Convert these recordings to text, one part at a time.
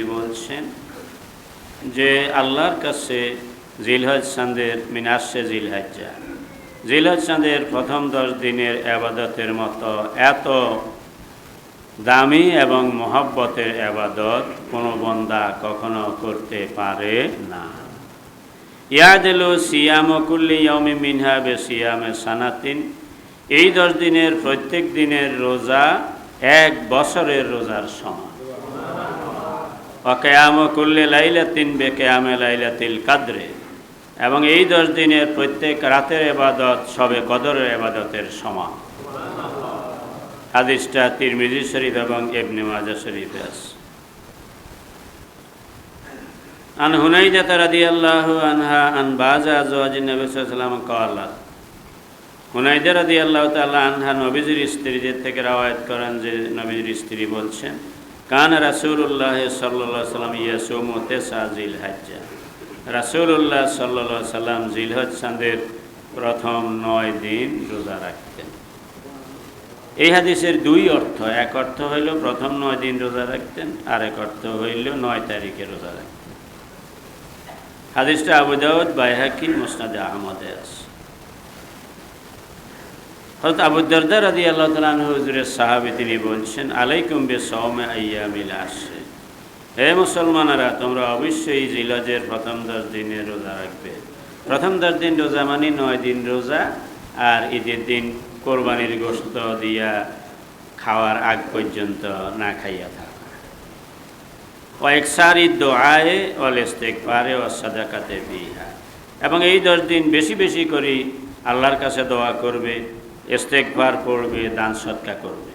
নবীজি বলছেন যে আল্লাহর কাছে জিলহজ চাঁদের মিনাসে জিলহজ্জা, জিলহজ চাঁদের প্রথম 10 দিনের আবাদতের মতো এত দামি এবং মহব্বতের আবাদত কোনো বান্দা কখনো করতে পারে না। ইয়াদিলু সিয়াম কুল্লি ইয়াউমি মিনহা বিসিয়ামে সানাতিন, এই 10 দিনের প্রত্যেক দিনের রোজা 1 বছরের রোজার সমান। ওয়া কিয়াম কুল্লি লাইলাতিন বিকিয়ামে লাইলাতিল কদরে, এবং এই 10 দিনের প্রত্যেক রাতের ইবাদত সবে কদরের ইবাদতের সমান। হাদিসটা তিরমিজি শরীফ এবং ইবনে মাজাহ শরীফে আছে। আন হুনাইদা রাদিয়াল্লাহু আনহা আন বাযা আজওয়াজিন নবী সাল্লাল্লাহু আলাইহি ওয়াসাল্লাম ক্বালাত, হুনাইদা রাদিয়াল্লাহু তাআলা আনহা নবীজির স্ত্রীদের থেকে রওয়ায়াত করেন যে নবীজির স্ত্রী বলছেন, কানা রাসূলুল্লাহ সাল্লাল্লাহু আলাইহি ওয়াসাল্লাম ইয়াসুমু তিসআ জিলহজ্জা, রাসূলুল্লাহ সাল্লাল্লাহু আলাইহি ওয়াসাল্লাম জিলহজ চাঁদের প্রথম 9 দিন রোজা রাখতেন। এই হাদিসের 2 অর্থ, এক অর্থ হইল প্রথম 9 দিন রোজা রাখতেন, আর এক অর্থ হইল 9 তারিখে রোজা রাখতেন। হাদিসটা আবু দাউদ, বাইহাকি, মুসনাদে আহমদে আছে। হযরত আবু দারদা রাদিয়াল্লাহু তাআলা আনহু হুজুরের সাহাবী, তিনি বলছেন, আলাইকুম বিসাওমি আইয়ামিল আশর, হে মুসলমানেরা, তোমরা অবশ্যই জিলহজের প্রথম 10 দিনের রোজা রাখবে। প্রথম 10 দিন রোজা মানে 9 দিন রোজা, আর ঈদের দিন কোরবানির গোশত দিয়া খাওয়ার আগ পর্যন্ত না খাইয়া থাকা। ওয়াইকসারি দোয়ায়ে ওয়াল ইস্তিগফারে ওয়াস সাদাকাতে ফিহা, এবং এই 10 দিন বেশি বেশি করে আল্লাহর কাছে দোয়া করবে, ইস্তিগফার পড়বে, দান সদকা করবে।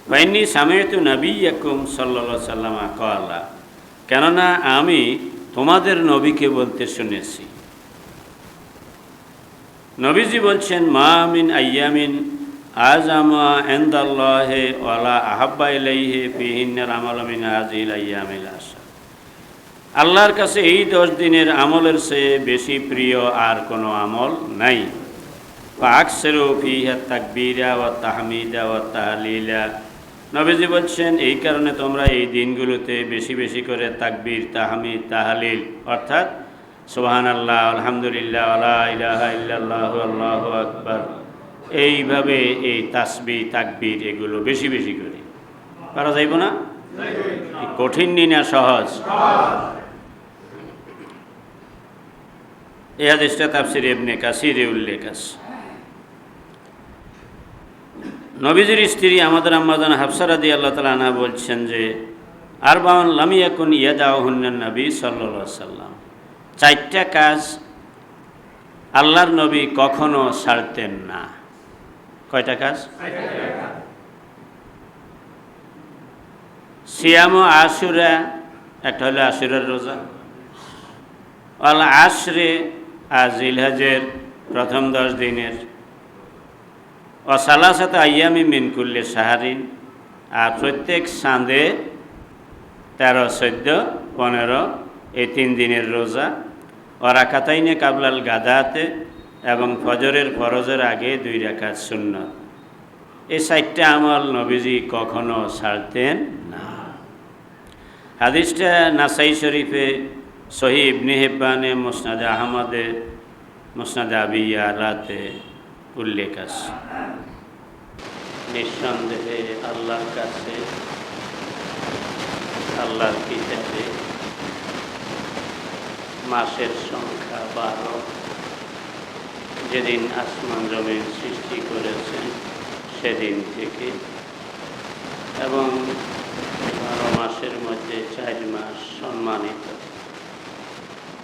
ওয়াইন্নী সামি'তু নাবিয়্যাকুম সাল্লাল্লাহু আলাইহি ওয়াসাল্লাম ক্বালা, কেননা আমি তোমাদের নবীকে বলতে শুনেছি। নবীজি বলছেন, মা মিন আইয়ামিন আযামা ইনদাল্লাহি ওয়ালা আহাব্বা ইলাইহি ফিহিন্নাল আমালু মিন হাযিহিল আইয়ামিল আশর, আল্লাহর কাছে এই 10 দিনের আমলের চেয়ে বেশি প্রিয় আর কোনো আমল নাই। ফাকসিরু ফিহা তাকবীরা ওয়া তাহমিদা ওয়া তাহলিলা, নবীজি বলছেন এই কারণে তোমরা এই দিনগুলোতে বেশি বেশি করে তাকবীর, তাহমিদ, তাহলিল অর্থাৎ সুবহানাল্লাহ, আলহামদুলিল্লাহ, লা ইলাহা ইল্লাল্লাহু, আল্লাহু আকবার, এইভাবে এই তাসবিহ, তাকবীর এগুলো বেশি বেশি করে পারা যাইব না? কঠিন নি না সহজ? এই হাদিসটা তাফসীর ইবনে কাসিরে উল্লেখ আছে। নবীজির স্ত্রী আমাদের আম্মাজান হাফসা রাদিয়াল্লাহু তাআলা আনহা বলছেন যে, আরবাউন লাম ইয়াকুন ইয়াদাউহুন্নান নবী সাল্লাল্লাহু আলাইহি ওয়াসাল্লাম, 4টা কাজ আল্লাহর নবী কখনো ছাড়তেন না। কয়টা কাজ? সিয়াম আশুরা, একটা হলো আশুরার রোজা, ওয়াল আশরে, আর জিলহজের প্রথম 10 দিনের, ও সালাসাত আইয়ামি মিন কুল্লি শাহরিন, আর প্রত্যেক চাঁদে 13, 14, 15 এই 3 দিনের রোজা, ও রাকাতাইনে কাবলাল গাদাতে, এবং ফজরের ফরজের আগে 2 রাকাত সুন্নত। এই 4টা আমল নবীজি কখনো ছাড়তেন না। হাদিসটা নাসাই শরীফে, সহিহ ইবনে হিব্বানে, মুসনাদে আহমদে, মুসনাদে আবি ইয়ালাতে উল্লেখ আছে। নিঃসন্দেহে আল্লাহর কাছে, আল্লাহর কিতাবে মাসের সংখ্যা 12, যেদিন আসমান জমিন সৃষ্টি করেছেন সেদিন থেকে, এবং 12 মাসের মধ্যে 4 মাস সম্মানিত।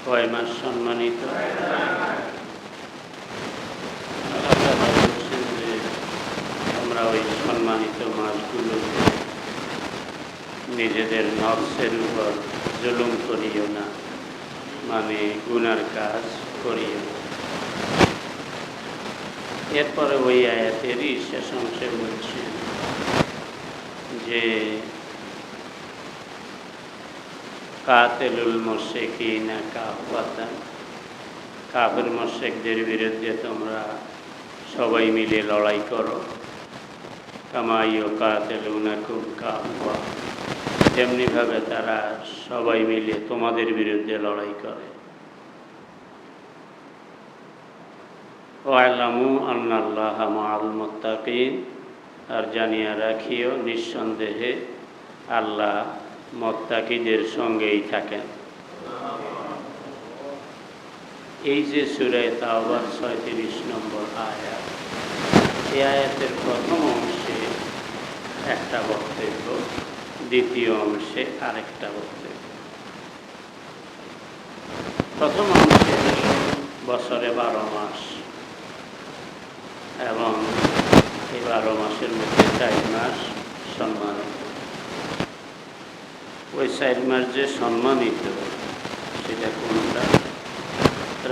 কয় মাস সম্মানিত? বলছেন যে আমরা ওই সম্মানিত মাসগুলোতে নিজেদের নফসের উপর জুলুম করিও না, মানে গুনার কাজ করিও না। এরপরে ওই আয়াতেরই শেষ অংশে বলছেন যে, কাতিলুল মুশরিকিনা কাফাতান, কাফের মুশরিকদের বিরুদ্ধে তোমরা সবাই মিলে লড়াই করো, কামা ইউকাতিলুনাকুম কাফা, তেমনিভাবে তারা সবাই মিলে তোমাদের বিরুদ্ধে লড়াই করে। ওয়ালামু আন্নাল্লাহা মাআল মুত্তাকিন, আর জানিয়া রাখিও নিঃসন্দেহে আল্লাহ মুত্তাকিদের সঙ্গেই থাকেন। এই যে সূরা তাওবার ৩৬ নম্বর আয়াত, এই আয়াতের প্রথম অংশে একটা বক্তব্য, দ্বিতীয় অংশে আরেকটা বক্তব্য। প্রথম অংশে বছরে 12 মাস এবং এই 12 মাসের মধ্যে 4 মাস সম্মানিত। ওই 4 মাস যে সম্মানিত সেটা কোনটা?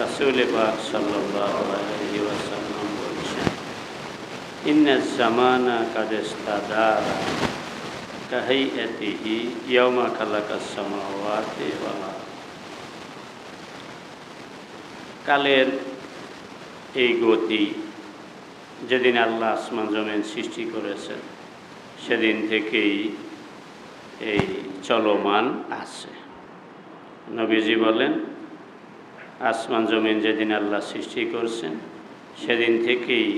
রাসূল পাক সাল্লাল্লাহু আলাইহি ওয়াসাল্লাম বলছেন, ইন্নাজ জামানা কাদ ইস্তাদারা কাহাইয়াতিহি ইয়াওমা খালাকাস সামাওয়াতি ওয়াল আরদ। কালের এই গতি যেদিন আল্লাহ আসমান জমিন সৃষ্টি করেছেন সেদিন থেকেই এই চলমান আছে। নবীজি বলেন, আসমান জমিন যেদিন আল্লাহ সৃষ্টি করছেন সেদিন থেকেই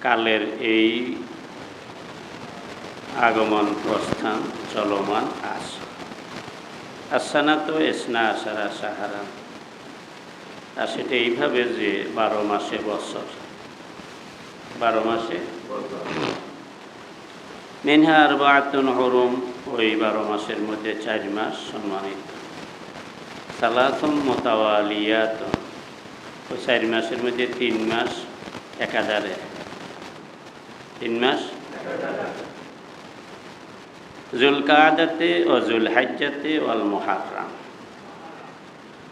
কালের এই আগমন প্রস্থান চলমান আছে। আসানা তো এসনা আসারা সাহারা, আর সেটা এইভাবে যে 12 মাসে বছর, 12 মাসে মিনহা আরবাআতুন হুরুম, ওই 12 মাসের মধ্যে 4 মাস সম্মানিত। সালাতুন মুতাওয়ালিয়াতুন, ওই 4 মাসের মধ্যে 3 মাস একাধারে, 3 মাস জুলকাদাতে ও জুলহাজ্জাতে ওয়াল মুহাররম,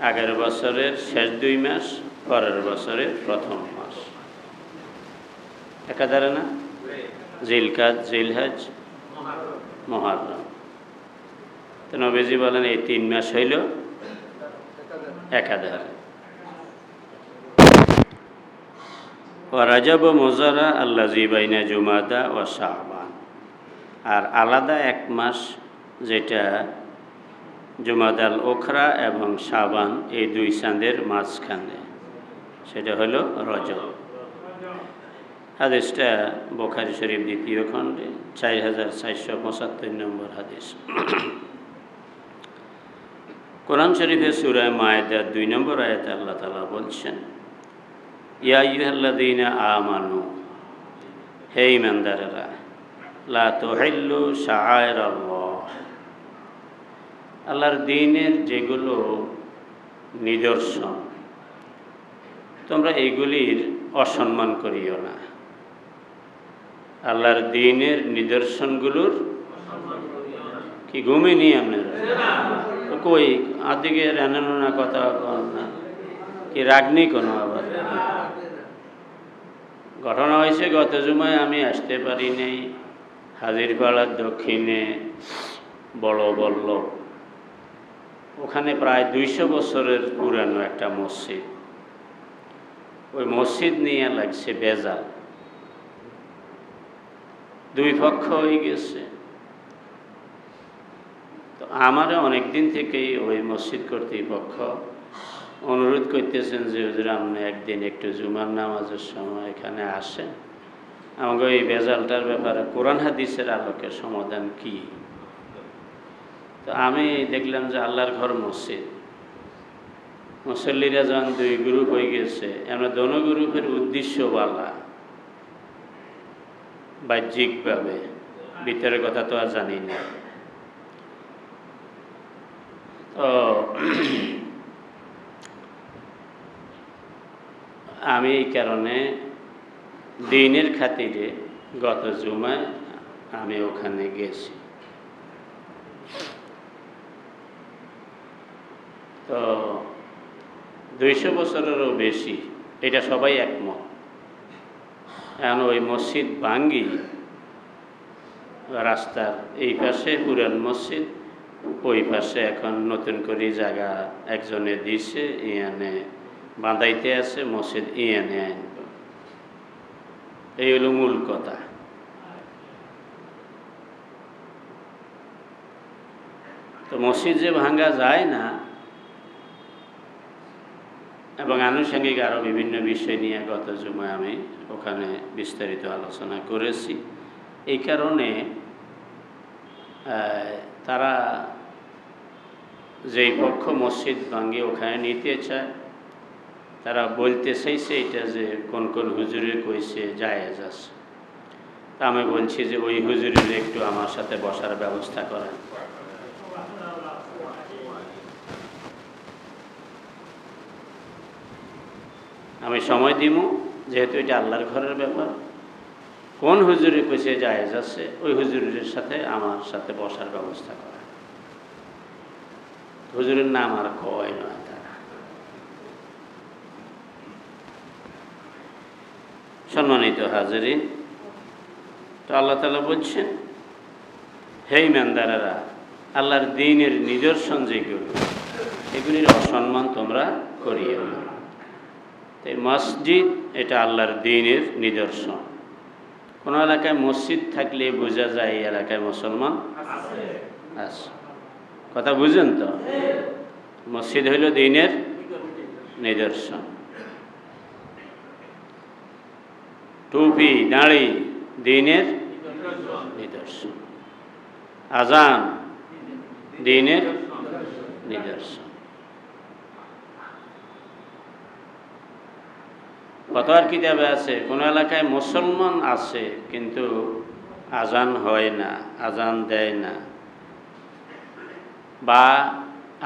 আগের বছরের শেষ 2 মাস, পরের বছরের প্রথম মাস একাধারে না? জিলকাদ, জিলহজ, মুহাররম। তো নবীজি বলেন এই 3 মাস হইল একাধারে। ও রাজব মুজারা আল্লাযী বাইনা জুমাদা ও শাবান, আর আলাদা 1 মাস যেটা জুমাদাল ওখরা এবং শাবান, এই 2 চাঁদের মাঝখানে, সেটা হলো রজব। হাদিসটা বুখারী শরীফ 2য় খণ্ডে 4475 নম্বর হাদিস। কোরআন শরীফে সূরা মায়েদার 2 নম্বর আয়াতে আল্লাহ তাআলা বলছেন, ইয়া আইয়ুহাল্লাযীনা আমানু, হে ঈমানদারেরা, লা তুহিল্লু শাআয়রাল্লাহ, আল্লাহর দ্বীনের যেগুলো নিদর্শন তোমরা এগুলির অসম্মান করিও না। আল্লাহর দ্বীনের নিদর্শনগুলোর কি ঘুমেনি আপনারা? কই আদিকে রানানো না, কথা না কি রাগনি কোনো? আবার ঘটনা হয়েছে, গত জুমায় আমি আসতে পারি নাই। হাজিরপাড়ার দক্ষিণে বড় বলল, ওখানে প্রায় 200 বছরের পুরানো একটা মসজিদ। ওই মসজিদ নিয়ে লাগছে বেজাল, 2 পক্ষ হয়ে গেছে। তো আমারও অনেক দিন থেকেই ওই মসজিদ কর্তৃপক্ষ অনুরোধ করতেছেন যে হুজুর আপনি একদিন একটু জুমার নামাজের সময় এখানে আসেন, আমাকে এই বেজালটার ব্যাপারে কোরআন হাদিসের আলোকে সমাধান কি। তো আমি দেখলাম যে আল্লাহর ঘর মসজিদ, মুসল্লিরা যখন 2 গ্রুপ হয়ে গেছে, আমরা দোনো গ্রুপের উদ্দেশ্য বালা, বাহ্যিকভাবে, ভিতরের কথা তো আর জানি না। তো আমি এই কারণে দ্বীনের খাতিরে গত জুমায় আমি ওখানে গেছি। তো 200 বছরেরও বেশি, এটা সবাই একমত। এখন ওই মসজিদ ভাঙ্গি, রাস্তার এই পাশে পুরান মসজিদ, ওই পাশে এখন নতুন করে জায়গা একজনে দিছে, ইয়ানে বাঁধাইতে আছে মসজিদ, ইয়ানে আনব। এই হলো মূল কথা। তো মসজিদ যে ভাঙ্গা যায় না এবং আনুষঙ্গিক আরও বিভিন্ন বিষয় নিয়ে গত জুমায় আমি ওখানে বিস্তারিত আলোচনা করেছি। এই কারণে তারা যেই পক্ষ মসজিদ ভাঙ্গে ওখানে নিতে চায় তারা বলতে চাইছে এটা যে কোন কোন হুজুরে কইছে জায়েজ আছে। তা আমি বলছি যে ওই হুজুরের একটু আমার সাথে বসার ব্যবস্থা করেন। আমি সময় দিব, যেহেতু এটা আল্লাহর ঘরের ব্যাপার। কোন হুজুরে কইছে জায়েজ আছে ওই হুজুরের সাথে আমার সাথে বসার ব্যবস্থা করেন। হুজুরের নাম আর কয় নয় তারা। সম্মানিত হাজিরিন, তো আল্লাহ তাআলা বলছেন, হে ঈমানদারেরা, আল্লাহর দ্বীনের নিদর্শন যেগুলো এগুলির অসম্মান তোমরা করিও না। তাই মসজিদ এটা আল্লাহর দ্বীনের নিদর্শন। কোনো এলাকায় মসজিদ থাকলে বোঝা যায় এই এলাকায় মুসলমান আছে। কথা বুঝেন তো? মসজিদ হইল দ্বীনের নিদর্শন। টুপি দাড়ি দ্বীনের নিদর্শন, আজান দ্বীনের নিদর্শন। ফতোয়ার কিতাবে আছে কোন এলাকায় মুসলমান আছে কিন্তু আজান হয় না, আজান দেয় না, বা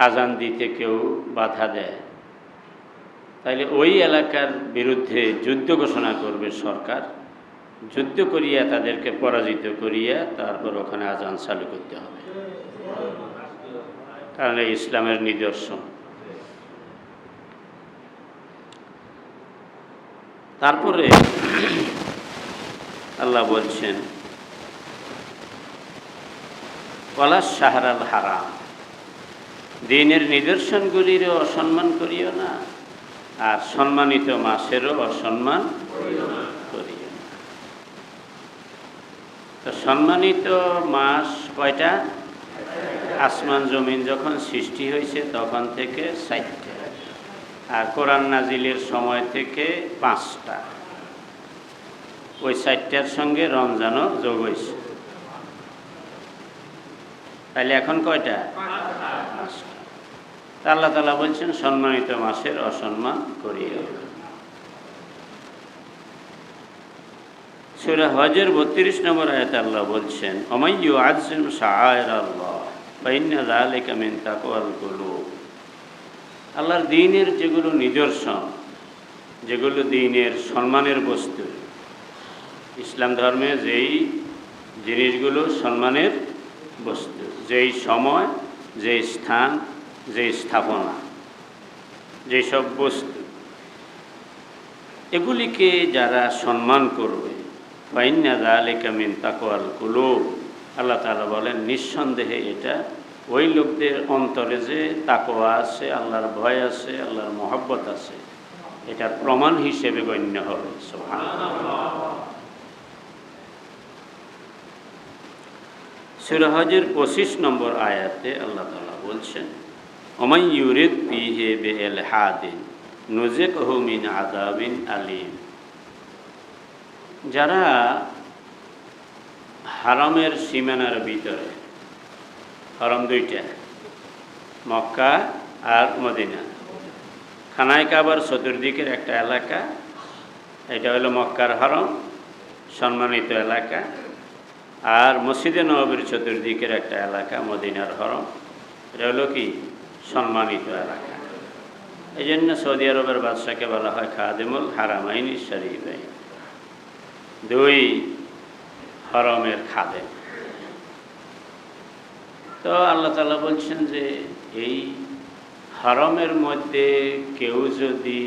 আজান দিতে কেউ বাধা দেয়, তাইলে ওই এলাকার বিরুদ্ধে যুদ্ধ ঘোষণা করবে সরকার। যুদ্ধ করিয়া তাদেরকে পরাজিত করিয়া তারপর ওখানে আজান চালু করতে হবে, কারণ এই ইসলামের নিদর্শন। তারপরে আল্লাহ বলছেন, ওয়ালা শাহরাল হারাম, দ্বীনের নিদর্শনগুলিরও অসম্মান করিও না, আর সম্মানিত মাসেরও অসম্মান করিও না। তো সম্মানিত মাস কয়টা? আসমান জমিন যখন সৃষ্টি হয়েছে তখন থেকে 4টা, আর কোরআন নাজিলের সময় থেকে 5টা। ওই 4টার সঙ্গে রমজানও যোগ হয়েছে, তাহলে এখন কয়টা? 5টা। আল্লাহ তাআলা বলছেন সম্মানিত মাসের অসম্মান করিও না। সূরা হজের 32 নম্বর আয়াতে আল্লাহ বলছেন, ওমাই ইউআযযিম শাআইরাল্লাহ ফাইন্না যালিকা মিন তাকওয়াল কুলুব। আল্লাহর দ্বীনের যেগুলো নিদর্শন, যেগুলো দ্বীনের সম্মানের বস্তু, ইসলাম ধর্মে যেই জিনিসগুলো সম্মানের বস্তু, যেই সময়, যেই স্থান, যেই স্থাপনা, যেসব বস্তু, এগুলিকে যারা সম্মান করবে, ফাইন্না যালিকা মিন তাকওয়াল কুলুব, আল্লাহ তাআলা বলেন নিঃসন্দেহে এটা ওই লোকদের অন্তরে যে তাকওয়া আছে, আল্লাহর ভয় আছে, আল্লাহর মহব্বত আছে, এটার প্রমাণ হিসেবে গণ্য হবে। সুবহানাল্লাহ। সূরা হজের 25 নম্বর আয়াতে আল্লাহ তাআলা বলছেন, ওমাই ইউরিদ ফীহি বিইলহাদিন নুযিকহু মিন আযাবিন আলীম। যারা হারামের সীমানার ভিতরে, হারাম 2টা, মক্কা আর মদিনা, খানায় কাবার চতুর্দিকের একটা এলাকা, এটা হলো মক্কার হারাম, সম্মানিত এলাকা, আর মসজিদে নববীর চতুর্দিকের একটা এলাকা মদিনার হারাম, এটা হলো কি সম্মানিত এলাকা। এই জন্য সৌদি আরবের বাদশাকে বলা হয় খাদিমুল হারামাইনি শরীফাইন, 2 হরমের খাদেম। তো আল্লাহ তাআলা বলছেন যে এই হরমের মধ্যে কেউ যদি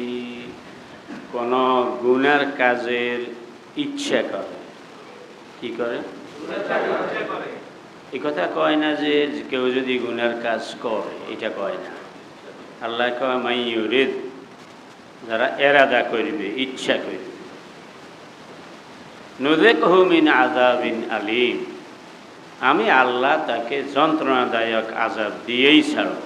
কোনো গুনার কাজের ইচ্ছা করে, কি করে? এই কথা কয় না যে কেউ যদি গুনার কাজ করে, এটা কয় না। আল্লাহ কয় মাই ইউরিদ, যারা এরাদা করবে, ইচ্ছা করবে, নুযিকহু মিন আযাবিন আলীম, আমি আল্লাহ তাকে যন্ত্রণাদায়ক আযাব দিয়েই ছাড়ব।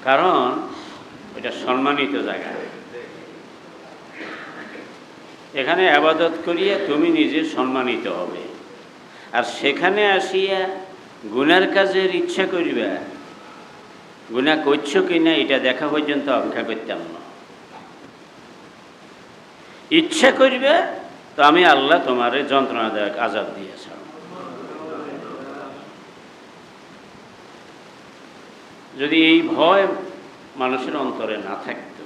কারণ এটা সম্মানিত জায়গা, এখানে আবাদত করিয়া তুমি নিজে সম্মানিত হবে, আর সেখানে আসিয়া গুনার কাজের ইচ্ছা করিবা, গুনাহ করছো কিনা এটা দেখা পর্যন্ত অপেক্ষা করতাম না। ইচ্ছা করিবে তো আমি আল্লাহ তোমারে যন্ত্রণাদায়ক আযাব দিয়ে ছাড়ব। যদি এই ভয় মানুষের অন্তরে না থাকত,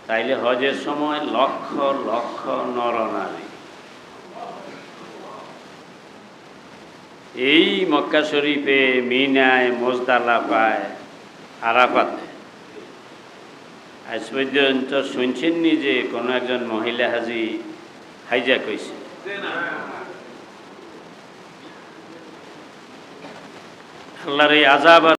তাইলে হজের সময় লক্ষ লক্ষ নরনারী এই মক্কা শরীফে, মিনায়, মুজদালাফায়, আরাফাতে আজ পর্যন্ত শুনছেননি যে কোনো একজন মহিলা হাজি হাইজ্যাক হয়েছে? আল্লাহর এই আযাব